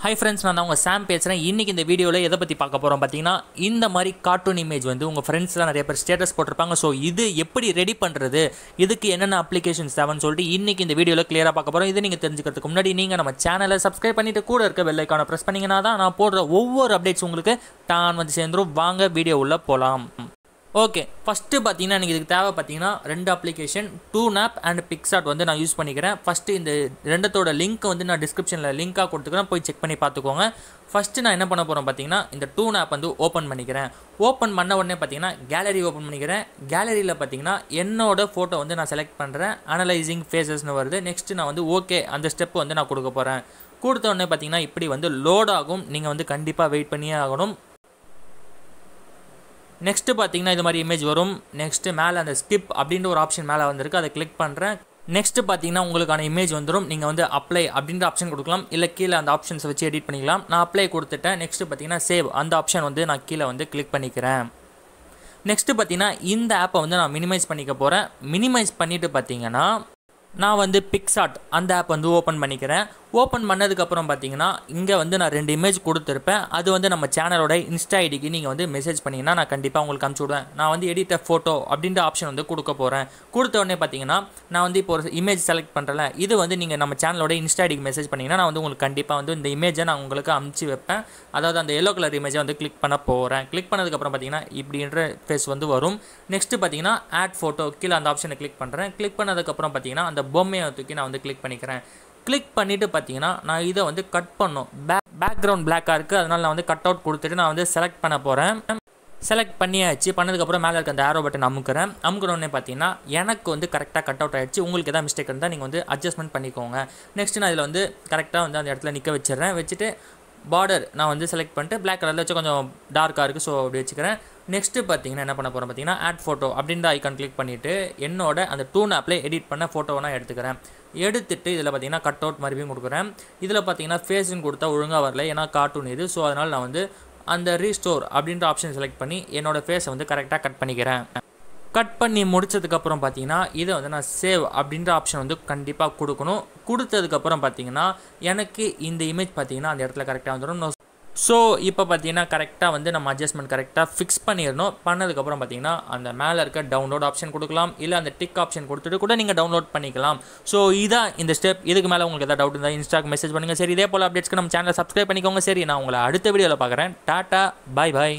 Hi friends, நான் உங்க சாம் பேசுறேன். இன்னைக்கு இந்த வீடியோல எதை பத்தி பார்க்க போறோம் பாத்தீங்கன்னா, இந்த மாதிரி கார்ட்டூன் இமேஜ் வந்து உங்க ஃப்ரெண்ட்ஸ்லாம் நிறைய பேர் ஸ்டேட்டஸ் போட்டுருப்பாங்க. சோ இது எப்படி ரெடி பண்றது? இதுக்கு என்னென்ன அப்ளிகேஷன்ஸ் தேவைன்னு சொல்லிட்டு இன்னைக்கு இந்த வீடியோல கிளியரா பார்க்க போறோம். இது நீங்க தெரிஞ்சுக்கிறதுக்கு முன்னாடி நீங்க நம்ம சேனலை சப்ஸ்கிரைப் பண்ணிட்டு கூட இருக்க பெல் ஐகானை பிரஸ் பண்ணீங்கன்னா தான் நான் போடுற ஒவ்வொரு அப்டேட்ஸ் உங்களுக்கு டான் வந்து சேர்ந்துரும். வாங்க வீடியோ உள்ள போலாம். ஓகே, ஃபஸ்ட்டு பார்த்தீங்கன்னா எனக்கு இதுக்கு தேவை பார்த்தீங்கன்னா ரெண்டு அப்ளிகேஷன் டூனாப் அண்ட் பிக்சார்ட் வந்து நான் யூஸ் பண்ணிக்கிறேன். ஃபஸ்ட்டு இந்த ரெண்டத்தோட லிங்க் வந்து நான் டிஸ்கிரிப்ஷனில் லிங்காக கொடுத்துக்கிறேன், போய் செக் பண்ணி பார்த்துக்கோங்க. ஃபஸ்ட்டு நான் என்ன பண்ண போகிறேன் பார்த்தீங்கன்னா இந்த டூனாப் வந்து ஓப்பன் பண்ணிக்கிறேன். ஓப்பன் பண்ண உடனே பார்த்தீங்கன்னா கேலரி ஓப்பன் பண்ணிக்கிறேன். கேலரியில் பார்த்தீங்கன்னா என்னோட ஃபோட்டோ வந்து நான் செலக்ட் பண்ணுறேன். அனலைசிங் ஃபேஸஸ்னு வருது. நெக்ஸ்ட்டு நான் வந்து ஓகே அந்த ஸ்டெப் வந்து நான் கொடுக்க போகிறேன். கொடுத்த உடனே பார்த்தீங்கன்னா இப்படி வந்து லோட் ஆகும். நீங்கள் வந்து கண்டிப்பாக வெயிட் பண்ணியே ஆகணும். நெக்ஸ்ட்டு பார்த்தீங்கன்னா இது மாதிரி இமேஜ் வரும். நெக்ஸ்ட்டு மேலே அந்த ஸ்கிப் அப்படின்ற ஒரு ஆப்ஷன் மேலே வந்திருக்கு, அதை கிளிக் பண்ணுறேன். நெக்ஸ்ட்டு பார்த்தீங்கன்னா உங்களுக்கான இமேஜ் வந்துடும். நீங்கள் வந்து அப்ளை அப்படின்ற ஆப்ஷன் கொடுக்கலாம், இல்லை கீழே அந்த ஆப்ஷன்ஸை வச்சு எடிட் பண்ணிக்கலாம். நான் அப்ளை கொடுத்துட்டேன். நெக்ஸ்ட்டு பார்த்தீங்கன்னா சேவ் அந்த ஆப்ஷன் வந்து நான் கீழே வந்து கிளிக் பண்ணிக்கிறேன். நெக்ஸ்ட்டு பார்த்தீங்கன்னா இந்த ஆப்பை வந்து நான் மினிமைஸ் பண்ணிக்க போகிறேன். மினிமைஸ் பண்ணிவிட்டு பார்த்தீங்கன்னா நான் வந்து பிக்சார்ட் அந்த ஆப் வந்து ஓப்பன் பண்ணிக்கிறேன். ஓப்பன் பண்ணதுக்கப்புறம் பார்த்தீங்கன்னா இங்கே வந்து நான் ரெண்டு இமேஜ் கொடுத்துருப்பேன். அது வந்து நம்ம சேனலோட இன்ஸ்டா ஐடிக்கு நீங்கள் வந்து மெசேஜ் பண்ணிங்கன்னா நான் கண்டிப்பாக உங்களுக்கு அனுப்பிச்சி விடுவேன். நான் வந்து எடிட் ஃபோட்டோ அப்படின்ற ஆப்ஷன் வந்து கொடுக்க போகிறேன். கொடுத்த உடனே பார்த்தீங்கன்னா நான் வந்து இப்போ ஒரு இமேஜ் செலக்ட் பண்ணுறேன். இது வந்து நீங்கள் நம்ம சேனலோட இன்ஸ்டா ஐடிக்கு மெசேஜ் பண்ணிங்கன்னா நான் வந்து உங்களுக்கு கண்டிப்பாக வந்து இந்த இமேஜை நான் உங்களுக்கு அனுப்பிச்சி வைப்பேன். அதாவது அந்த எல்லோ கலர் இமேஜை வந்து கிளிக் பண்ண போகிறேன். கிளிக் பண்ணதுக்கப்புறம் பார்த்தீங்கன்னா இப்படின்ற ஃபேஸ் வந்து வரும். நெக்ஸ்ட்டு பார்த்தீங்கன்னா ஆட் ஃபோட்டோ கீழே அந்த ஆப்ஷனை கிளிக் பண்ணுறேன். கிளிக் பண்ணதுக்கப்புறம் பார்த்தீங்கன்னா அந்த பொம்மையை தூக்கி நான் வந்து கிளிக் பண்ணிக்கிறேன். கிளிக் பண்ணிவிட்டு பார்த்தீங்கன்னா நான் இதை வந்து கட் பண்ணணும். பேக்ரவுண்ட் பிளாக்காக இருக்குது, அதனால் நான் வந்து கட் அவுட் கொடுத்துட்டு நான் வந்து செலக்ட் பண்ண போகிறேன். செலக்ட் பண்ணியாச்சு. பண்ணதுக்கப்புறம் மேலே இருக்க அந்த ஆரோ பட்டன் அமுக்கிறோன்னே பார்த்தீங்கன்னா எனக்கு வந்து கரெக்டாக கட் அவுட் ஆகிடுச்சு. உங்களுக்கு எதாவது மிஸ்டேக் இருந்தால் நீங்கள் வந்து அட்ஜஸ்ட்மெண்ட் பண்ணிக்கோங்க. நெக்ஸ்ட்டு நான் இதில் வந்து கரெக்டாக வந்து அந்த இடத்துல நிற்க வச்சிடுறேன். வச்சுட்டு பார்டர் நான் வந்து செலக்ட் பண்ணிட்டு பிளாக் கலரில் வச்சு கொஞ்சம் டார்க்காக இருக்குது, ஸோ அப்படி வச்சுக்கிறேன். நெக்ஸ்ட்டு பார்த்தீங்கன்னா என்ன பண்ண போகிறேன் பார்த்தீங்கன்னா ஆட் ஃபோட்டோ அப்படின்ற ஐக்கான் கிளிக் பண்ணிவிட்டு என்னோட அந்த டூனாப்பில் எடிட் பண்ண ஃபோட்டோவை நான் எடுத்துக்கிறேன். எடுத்துகிட்டு இதில் பார்த்தீங்கன்னா கட் அவுட் மறுபடியும் கொடுக்குறேன். இதில் பார்த்தீங்கன்னா ஃபேஸ்ன்னு கொடுத்தா ஒழுங்காக வரல, ஏன்னா கார்ட்டூன் இது. ஸோ அதனால் நான் வந்து அந்த ரீஸ்டோர் அப்படின்ற ஆப்ஷன் செலக்ட் பண்ணி என்னோடய ஃபேஸை வந்து கரெக்டாக கட் பண்ணிக்கிறேன். கட் பண்ணி முடிச்சதுக்கப்புறம் பார்த்தீங்கன்னா இதை வந்து நான் சேவ் அப்படின்ற ஆப்ஷன் வந்து கண்டிப்பாக கொடுக்கணும். கொடுத்ததுக்கப்புறம் பார்த்தீங்கன்னா எனக்கு இந்த இமேஜ் பார்த்தீங்கன்னா அந்த இடத்துல கரெக்டாக வந்துடும். ஸோ இப்போ பார்த்தீங்கன்னா கரெக்டாக வந்து நம்ம அட்ஜஸ்ட்மெண்ட் கரெக்டாக ஃபிக்ஸ் பண்ணிடணும். பண்ணதுக்கப்புறம் பார்த்தீங்கன்னா அந்த மேலே இருக்க டவுன்லோட் ஆப்ஷன் கொடுக்கலாம், இல்லை அந்த டிக் ஆப்ஷன் கொடுத்துட்டு கூட நீங்கள் டவுன்லோட் பண்ணிக்கலாம். ஸோ இதான் இந்த ஸ்டெப். இதுக்கு மேலே உங்களுக்கு எதாவது டவுட் இருந்தால் இன்ஸ்டாக்கு மெசேஜ் பண்ணுங்கள். சரி, இதே போல் அப்டேட்ஸ்க்கு நம்ம சேனலை சப்ஸ்கிரைப் பண்ணிக்கோங்க. சரி, நான் உங்களை அடுத்த வீடியோவில் பார்க்குறேன். டாட்டா, பாய் பாய்.